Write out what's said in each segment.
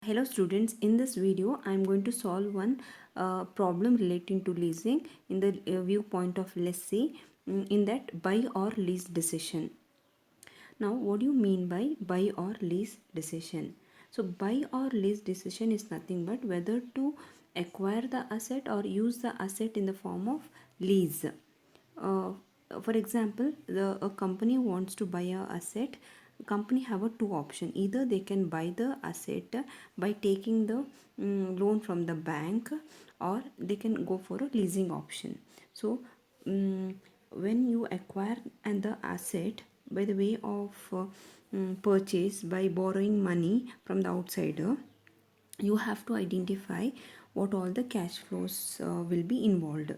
Hello students, in this video I am going to solve one problem relating to leasing in the viewpoint of lessee, in that buy or lease decision. Now what do you mean by buy or lease decision? So buy or lease decision is nothing but whether to acquire the asset or use the asset in the form of lease. uh, for example, a company wants to buy a asset. Company have a two option: either they can buy the asset by taking the loan from the bank, or they can go for a leasing option. So when you acquire and the asset by the way of purchase by borrowing money from the outsider, you have to identify what all the cash flows will be involved.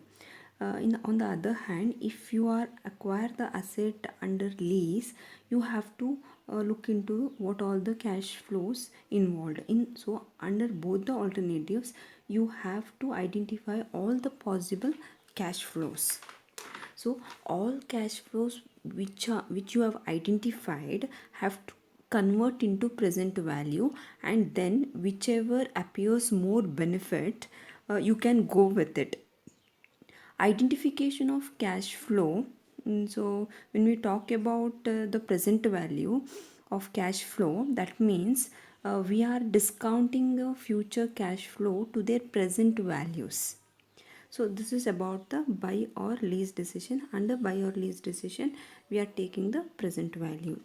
On the other hand, if you are acquire the asset under lease, you have to look into what all the cash flows involved in. So under both the alternatives, you have to identify all the possible cash flows. So all cash flows which you have identified have to convert into present value, and then whichever appears more benefit, you can go with it. Identification of cash flow. So when we talk about the present value of cash flow, that means we are discounting the future cash flow to their present values. So this is about the buy or lease decision. Under buy or lease decision, we are taking the present value.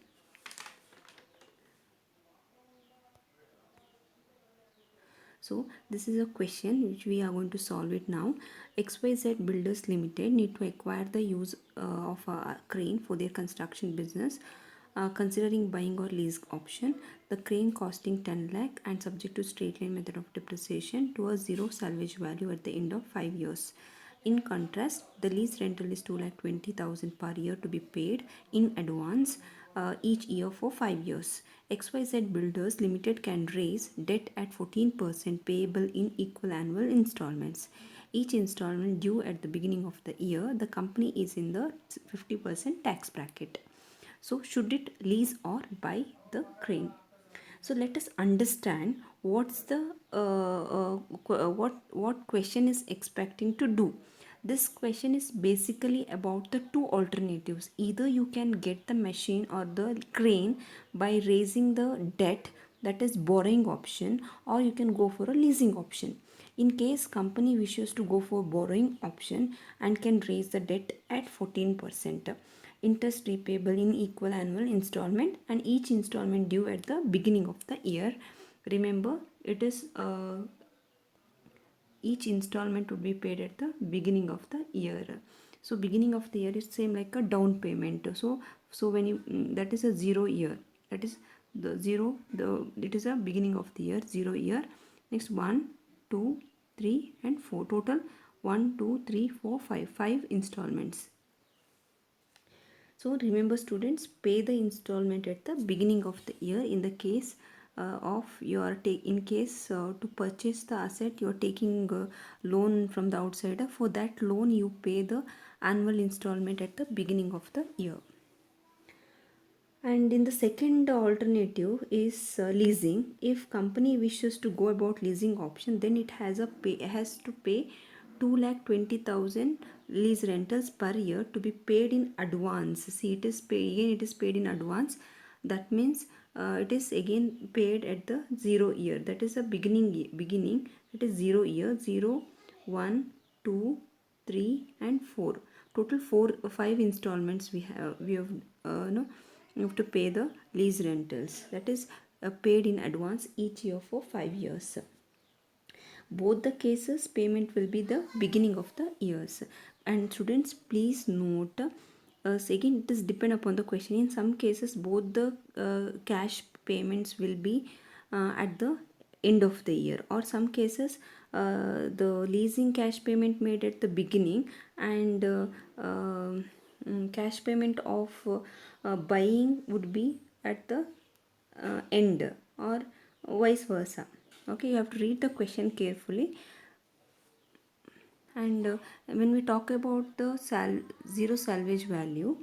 So this is a question which we are going to solve it now. XYZ Builders Limited need to acquire the use of a crane for their construction business. Considering buying or lease option, the crane costing 10 lakh and subject to straight line method of depreciation to a zero salvage value at the end of 5 years. In contrast, the lease rental is 2,20,000 per year to be paid in advance each year for 5 years. XYZ Builders Limited can raise debt at 14% payable in equal annual installments. Each installment due at the beginning of the year, the company is in the 50% tax bracket. So, should it lease or buy the crane? So let us understand what's the what question is expecting to do. This question is basically about the two alternatives: either you can get the machine or the crane by raising the debt, that is borrowing option, or you can go for a leasing option. In case company wishes to go for borrowing option and can raise the debt at 14%, interest repayable in equal annual installment, and each installment due at the beginning of the year. Remember, it is each installment would be paid at the beginning of the year. So beginning of the year is same like a down payment. So when you that is a 0 year, that is the zero, the it is a beginning of the year, 0 year. Next, 1 2 3 and 4, total 1 2 3 4 5 installments. So remember students, pay the installment at the beginning of the year. In the case of your in case to purchase the asset, you are taking loan from the outsider. For that loan, you pay the annual installment at the beginning of the year. And in the second alternative is leasing. If company wishes to go about leasing option, then it has to pay 2,20,000 lease rentals per year to be paid in advance. See, it is paid in advance. That means it is again paid at the 0 year. That is a beginning. It is 0 year, 0, 1, 2, 3 and 4. Total 5 installments we have no, you have to pay the lease rentals, that is paid in advance each year for 5 years. Both the cases, payment will be the beginning of the years. And students, please note, again it is depend upon the question. In some cases, both the cash payments will be at the end of the year, or some cases the leasing cash payment made at the beginning, and cash payment of buying would be at the end, or vice versa. Okay, you have to read the question carefully. And when we talk about the zero salvage value,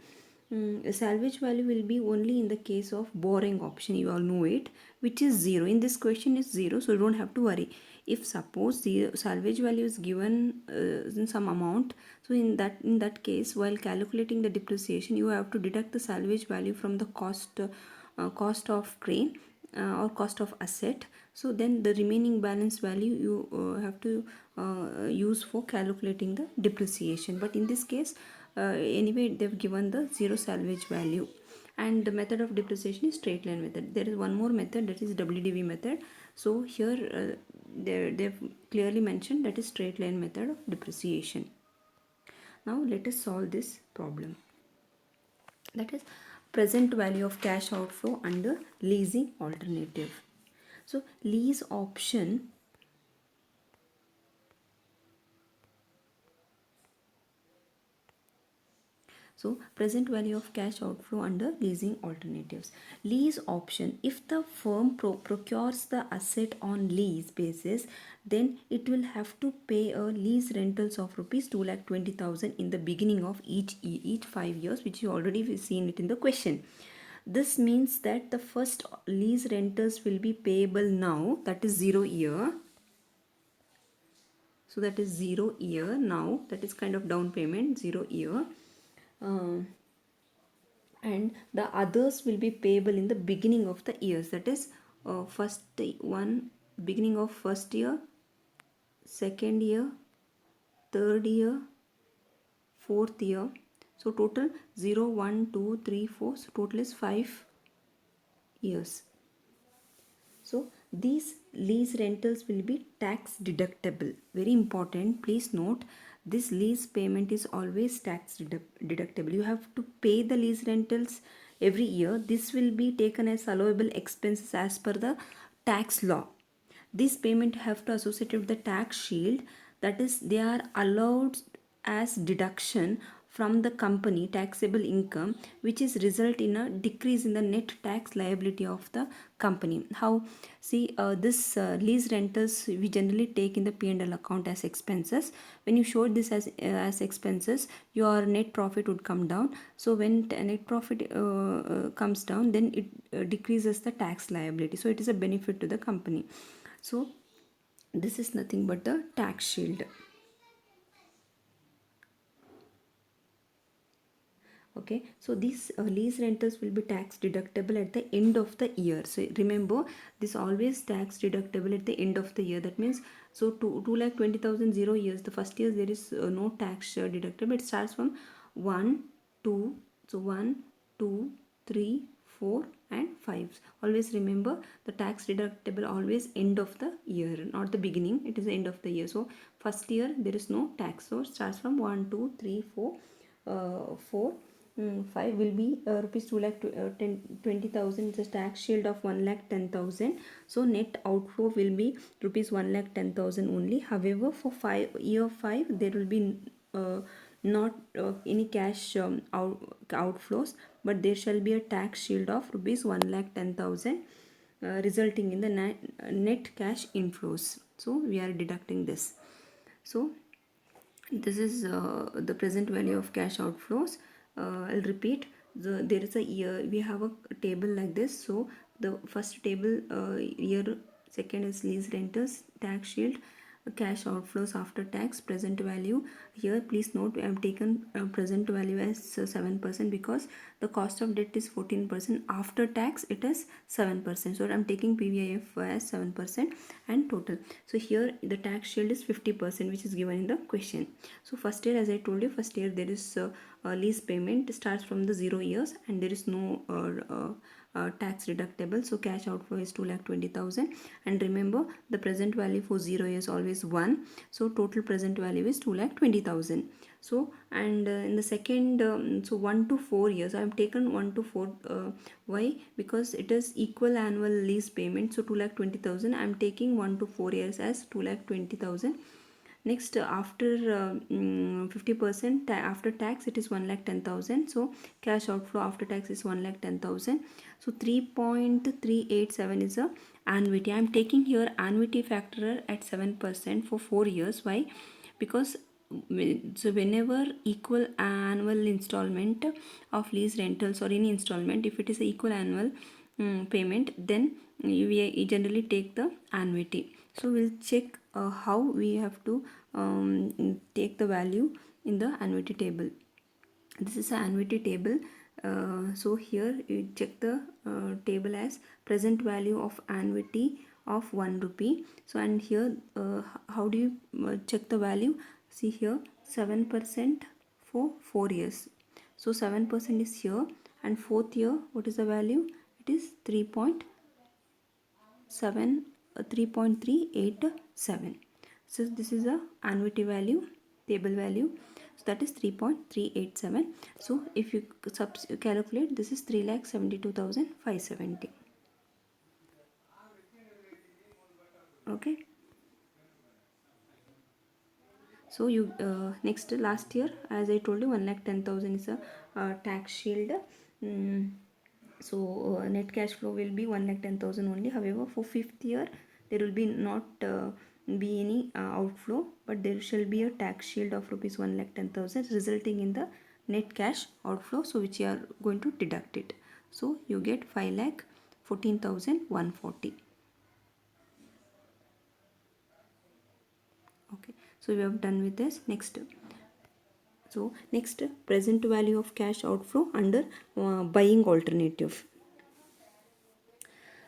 salvage value will be only in the case of borrowing option, you all know it, which is 0. In this question is 0, so you don't have to worry. If suppose the salvage value is given in some amount, so in that case, while calculating the depreciation, you have to deduct the salvage value from the cost of crane or cost of asset. So then the remaining balance value you have to use for calculating the depreciation. But in this case, anyway they've given the 0 salvage value. And the method of depreciation is straight line method. There is one more method, that is WDV method. So here they've clearly mentioned that is straight line method of depreciation. Now let us solve this problem. That is present value of cash outflow under leasing alternative. So lease option, so present value of cash outflow under leasing alternatives. Lease option, if the firm procures the asset on lease basis, then it will have to pay a lease rentals of rupees 2,20,000 in the beginning of each 5 years, which you already seen it in the question. This means that the first lease rentals will be payable now, that is 0 year. So that is 0 year now, that is kind of down payment, 0 year. And the others will be payable in the beginning of the years, that is first one, beginning of first year, second year, third year, fourth year. So total 0, 1, 2, 3, 4, so total is 5 years. So these lease rentals will be tax deductible. Very important, please note, this lease payment is always tax deductible. You have to pay the lease rentals every year. This will be taken as allowable expenses as per the tax law. This payment have to associate with the tax shield, that is they are allowed as deduction from the company taxable income, which is result in a decrease in the net tax liability of the company. How? See, this lease rentals we generally take in the P&L account as expenses. When you show this as expenses, your net profit would come down. So when net profit comes down, then it decreases the tax liability. So it is a benefit to the company. So this is nothing but the tax shield. Okay, so these lease rentals will be tax deductible at the end of the year. So remember, this always tax deductible at the end of the year. That means, so 2,20,000 0 years, the first year there is no tax deductible. It starts from 1, 2, so 1, 2, 3, 4 and 5. Always remember, the tax deductible always end of the year, not the beginning, it is the end of the year. So first year there is no tax, so it starts from 1, 2, 3, 4, 4. 5 will be rupees 2,20,000. It's a tax shield of 1,10,000. So net outflow will be rupees 1,10,000 only. However, for year 5 there will be not any cash outflows, but there shall be a tax shield of rupees 1,10,000, resulting in the net cash inflows. So we are deducting this. So this is the present value of cash outflows. I'll repeat, there is a year, we have a table like this. So the first table, year, second is lease rentals, tax shield, cash outflows after tax, present value. Here please note, I have taken present value as 7% because the cost of debt is 14%. After tax it is 7%. So I am taking PVIF as 7% and total. So here the tax shield is 50%, which is given in the question. So first year, as I told you, first year there is lease payment starts from the 0 years and there is no tax deductible. So cash outflow is 2,20,000, and remember the present value for 0 is always 1. So total present value is 2,20,000. So and in the second, so 1 to 4 years, I have taken 1 to 4. Why? Because it is equal annual lease payment. So 2,20,000, I am taking 1 to 4 years as 2,20,000. Next, after 50% after tax, it is 1,10,000. So cash outflow after tax is 1,10,000. So 3.387 is a annuity. I am taking here annuity factor at 7% for 4 years. Why? Because so whenever equal annual installment of lease rentals or any installment, if it is a equal annual payment, then we generally take the annuity. So we'll check how we have to take the value in the annuity table. This is an annuity table. So here you check the table as present value of annuity of 1 rupee. So and here how do you check the value? See here 7% for 4 years. So 7% is here, and fourth year what is the value? It is 3.387. So this is a annuity value, table value. So that is 3.387. So if you calculate, this is 3,72,570. Okay. So you next last year, as I told you, 1,10,000 is a tax shield. So net cash flow will be 1,10,000 only. However, for fifth year there will be not be any outflow, but there shall be a tax shield of rupees 1,10,000, resulting in the net cash outflow. So which you are going to deduct it. So you get 5,14,140. Okay, so we have done with this. Next, so next, present value of cash outflow under buying alternative.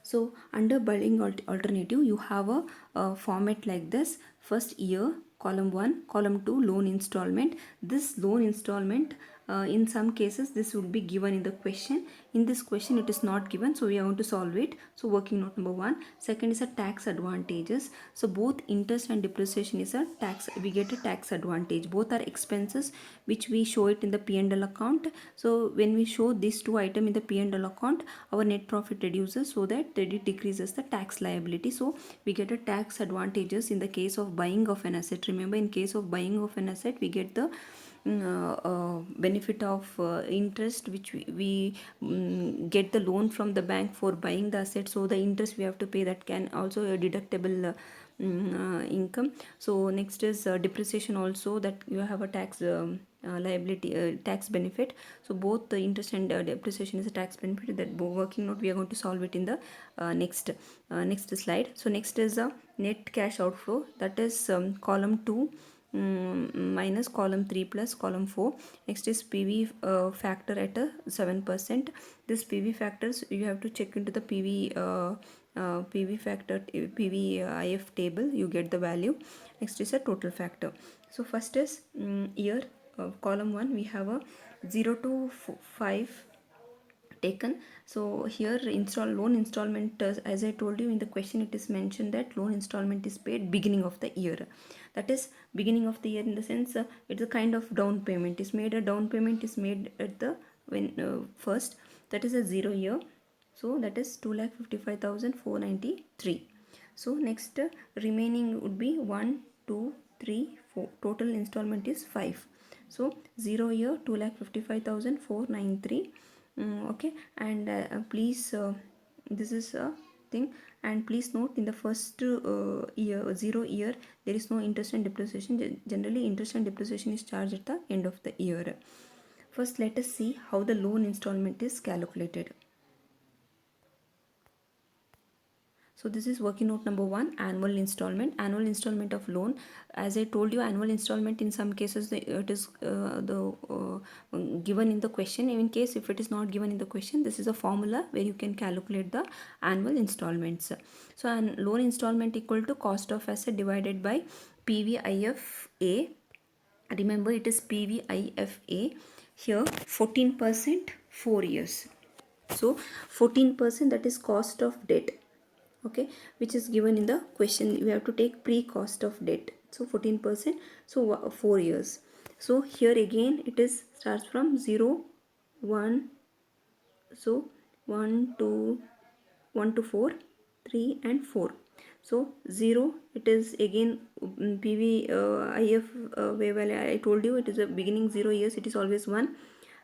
So under buying alternative, you have a format like this. First year, column 1, column 2, loan installment. This loan installment, in some cases this would be given in the question. In this question it is not given, so we are going to solve it. So working note number 1. Second is a tax advantages. So both interest and depreciation is a tax, we get a tax advantage. Both are expenses which we show it in the P&L account. So when we show these two items in the P&L account, our net profit reduces, so that it decreases the tax liability. So we get a tax advantages in the case of buying of an asset. Remember, in case of buying of an asset, we get the benefit of interest, which we get the loan from the bank for buying the asset. So the interest we have to pay, that can also a deductible income. So next is depreciation also, that you have a tax liability, tax benefit. So both the interest and depreciation is a tax benefit. That working note, we are going to solve it in the next slide. So next is a net cash outflow, that is column 2 minus column 3 plus column 4. Next is PV factor at a 7%. This PV factors you have to check into the PV factor, PVIF table, you get the value. Next is a total factor. So first is year, column 1, we have a 0 to 5 taken. So here loan installment, as I told you in the question, it is mentioned that loan installment is paid beginning of the year. That is beginning of the year, in the sense it's a kind of down payment is made. A down payment is made at the first, that is a 0 year. So that is 2,55,493. So next remaining would be 1, 2, 3, 4. Total installment is 5. So 0 year 2,55,493. Okay, and please, this is a thing, and please note, in the first year, 0 year, there is no interest and depreciation. Generally interest and depreciation is charged at the end of the year. First let us see how the loan installment is calculated. So this is working note number 1, annual installment. Annual installment of loan. As I told you, annual installment in some cases it is given in the question. In case if it is not given in the question, this is a formula where you can calculate the annual installments. So an loan installment equal to cost of asset divided by PVIFA. Remember, it is PVIFA. Here 14%, 4 years. So 14%, that is cost of debt. Okay, which is given in the question. We have to take pre-cost of debt. So 14%, so 4 years. So here again it is starts from 0, 1, so 1 to 4, 3 and 4. So 0, it is again PVIF way value. I told you it is a beginning 0 years, it is always 1.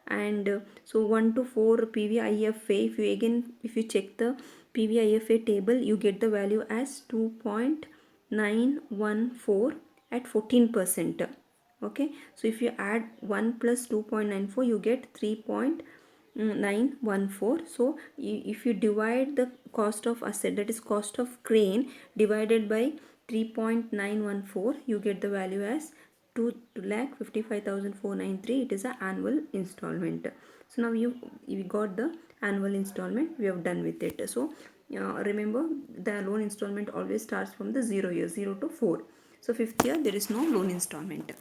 And so 1 to 4 PVIFA, if you check the PVIFA table, you get the value as 2.914 at 14%. Okay, so if you add 1 plus 2.94, you get 3.914. So if you divide the cost of asset, that is cost of crane, divided by 3.914, you get the value as 2,55,493. It is an annual installment. So now you got the annual installment. We have done with it. So remember, the loan installment always starts from the 0 year, 0 to 4. So fifth year there is no loan installment.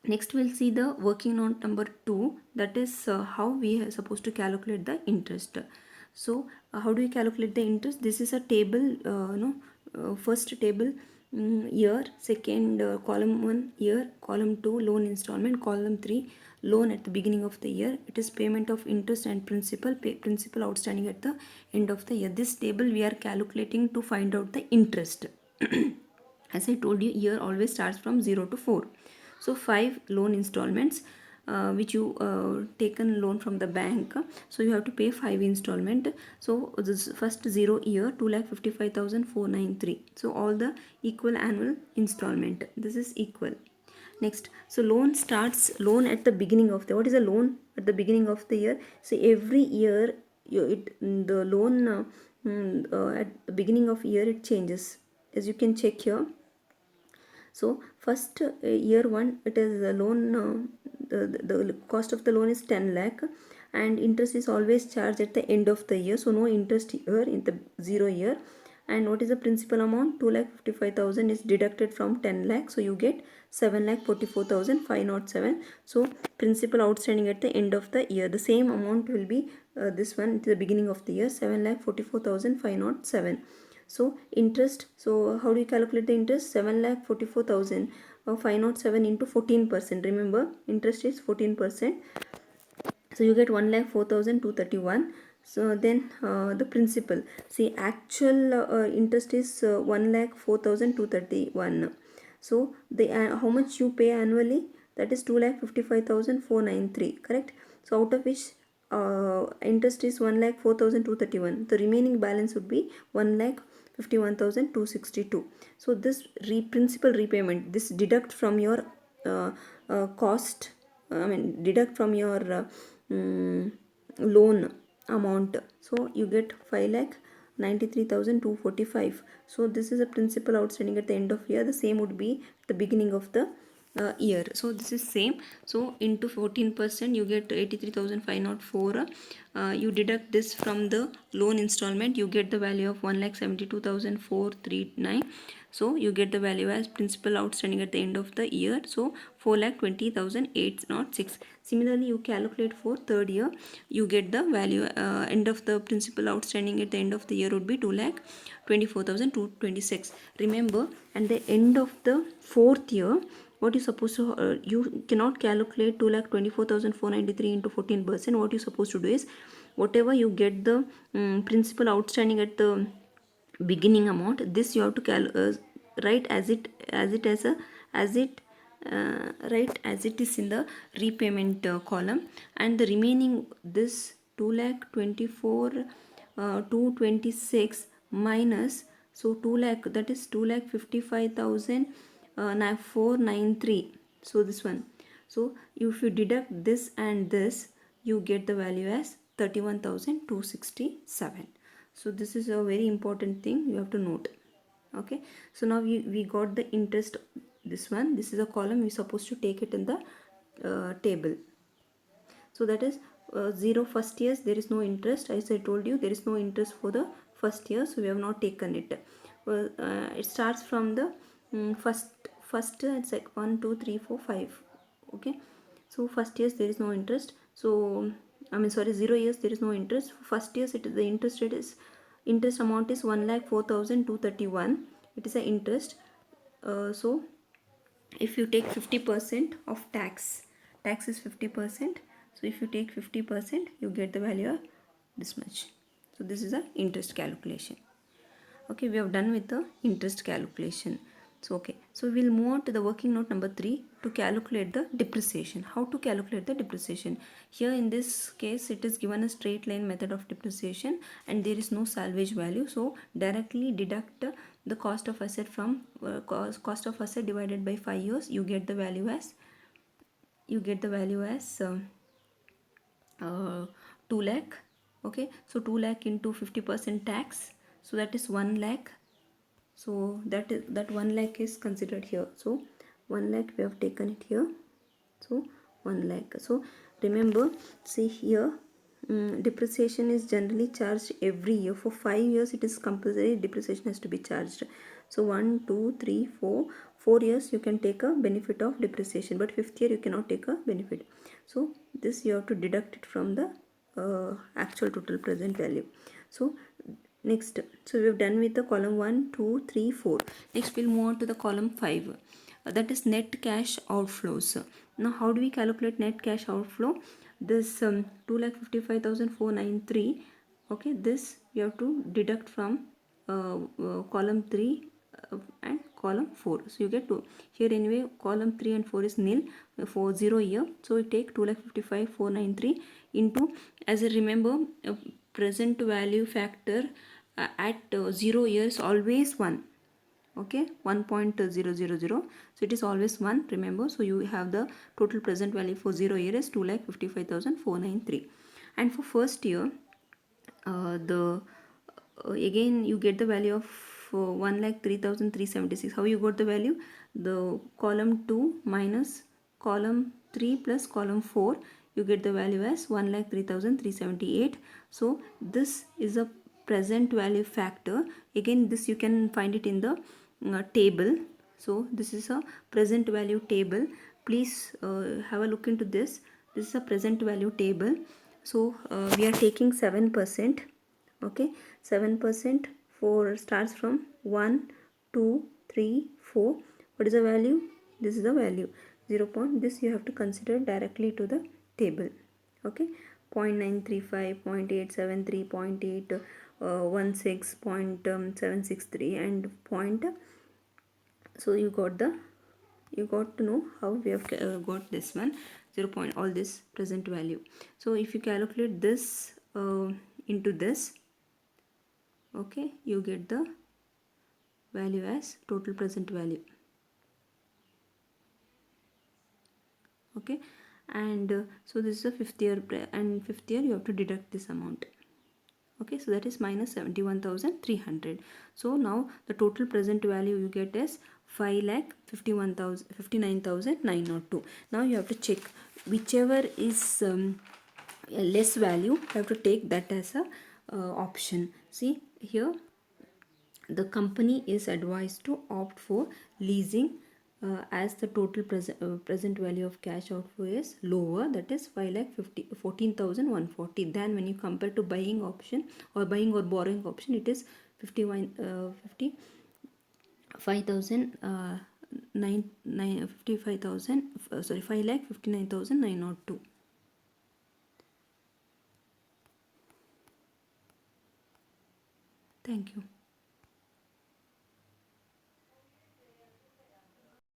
Next we'll see the working note number 2, that is how we are supposed to calculate the interest. So how do we calculate the interest? This is a table, first table, year, second column 1 year, column 2 loan installment, column 3 loan at the beginning of the year. It is payment of interest and principal outstanding at the end of the year. This table we are calculating to find out the interest. As I told you, year always starts from 0 to 4. So 5 loan installments, which you taken loan from the bank, so you have to pay 5 installment. So this first 0 year, 2,55,493. So all the equal annual installment, this is equal. Next, so loan at the beginning of the, what is a loan at the beginning of the year? So every year the loan at the beginning of year it changes, as you can check here. So first year 1, it is a loan, the cost of the loan is 10 lakh, and interest is always charged at the end of the year, so no interest here in the 0 year. And what is the principal amount? 2,55,000 is deducted from 10 lakh, so you get 7,44,507. So principal outstanding at the end of the year, the same amount will be this one at the beginning of the year, 7,44,507. So interest, so how do you calculate the interest? 7,44,507 into 14%. Remember, interest is 14%. So you get 1,04,231. So then the principal, see, actual interest is 1,04,231. So the how much you pay annually? That is 2,55,493. Correct. So out of which interest is 1,04,231. The remaining balance would be 1,51,262. So this principal repayment, this deduct from your cost, deduct from your loan amount. So you get 5,93,245. So this is a principal outstanding at the end of year. The same would be at the beginning of the year. So this is same. So into 14%, you get 83,504. You deduct this from the loan installment, you get the value of 1,72,439. So you get the value as principal outstanding at the end of the year. So 4,20,806. Similarly, you calculate for third year, you get the value end of the principal outstanding at the end of the year would be 2,24,226. Remember, at the end of the fourth year, what you supposed to you cannot calculate 2,24,493 into 14%. What you supposed to do is, whatever you get the principal outstanding at the beginning amount, this you have to write as it is in the repayment column, and the remaining, this 2,24,226 minus, so 2 lakh, that is 2,55,493. so this one, so if you deduct this and this, you get the value as 31,267. So this is a very important thing you have to note. Okay, so now we got the interest. This one, this is a column, we're supposed to take it in the table. So that is 0 first years, there is no interest. As I told you, there is no interest for the first year, so we have not taken it. It starts from the first it's like 1 2 3 4 5. Okay, so first years there is no interest. So 0 years there is no interest. First years, the interest rate is, interest amount is 1,04,231. it is a interest. So if you take 50% of tax is 50%. So if you take 50%, you get the value of this much. So this is a interest calculation. Okay, we have done with the interest calculation. So okay, so we'll move on to the working note number 3 to calculate the depreciation. How to calculate the depreciation? Here in this case it is given a straight line method of depreciation and there is no salvage value, so directly deduct the cost of asset from cost of asset divided by 5 years. You get the value as 2 lakh. Okay, so 2 lakh into 50% tax, so that is 1 lakh. So that 1 lakh is considered here. So 1 lakh we have taken it here. So 1 lakh. So remember, see here, depreciation is generally charged every year. For 5 years it is compulsory, depreciation has to be charged. So 1 2 3 4 years you can take a benefit of depreciation, but 5th year you cannot take a benefit. So this you have to deduct it from the actual total present value. So next, so we've done with the column 1 2 3 4. Next we'll move on to the column 5, that is net cash outflows. Now how do we calculate net cash outflow? This 2,55,493, okay, this you have to deduct from column 3 and column 4. So you get 2 here. Anyway, column 3 and 4 is nil for 0 year, so we take 2,55,493 into, as I remember, present value factor at 0 years always 1. Okay, 1.000, so it is always 1, remember. So you have the total present value for 0 year is 2,55,493, and for first year the again you get the value of 1,03,376. How you got the value? The column 2 minus column 3 plus column 4, you get the value as 1,03,378. So this is a present value factor. Again, this you can find it in the table. So this is a present value table. Please have a look into this. This is a present value table. So we are taking 7%. Okay, 7% for starts from 1 2 3 4. What is the value? This is the value 0. This you have to consider directly to the table. Okay, 0.935, 0.873, 0.816, 0.763 and point. So you got to know how we have got this one 0. All this present value. So if you calculate this into this, okay, you get the value as total present value. Okay, and so this is a 5th year, and 5th year you have to deduct this amount. Okay, so that is minus 71,300. So now the total present value you get is 5,59,902. Now you have to check whichever is less value, you have to take that as a option. See here, the company is advised to opt for leasing as the total present value of cash outflow is lower, that is 5,14,140, than when you compare to buying option or buying or borrowing option, it is 55,000 sorry, 5,59,902. Thank you.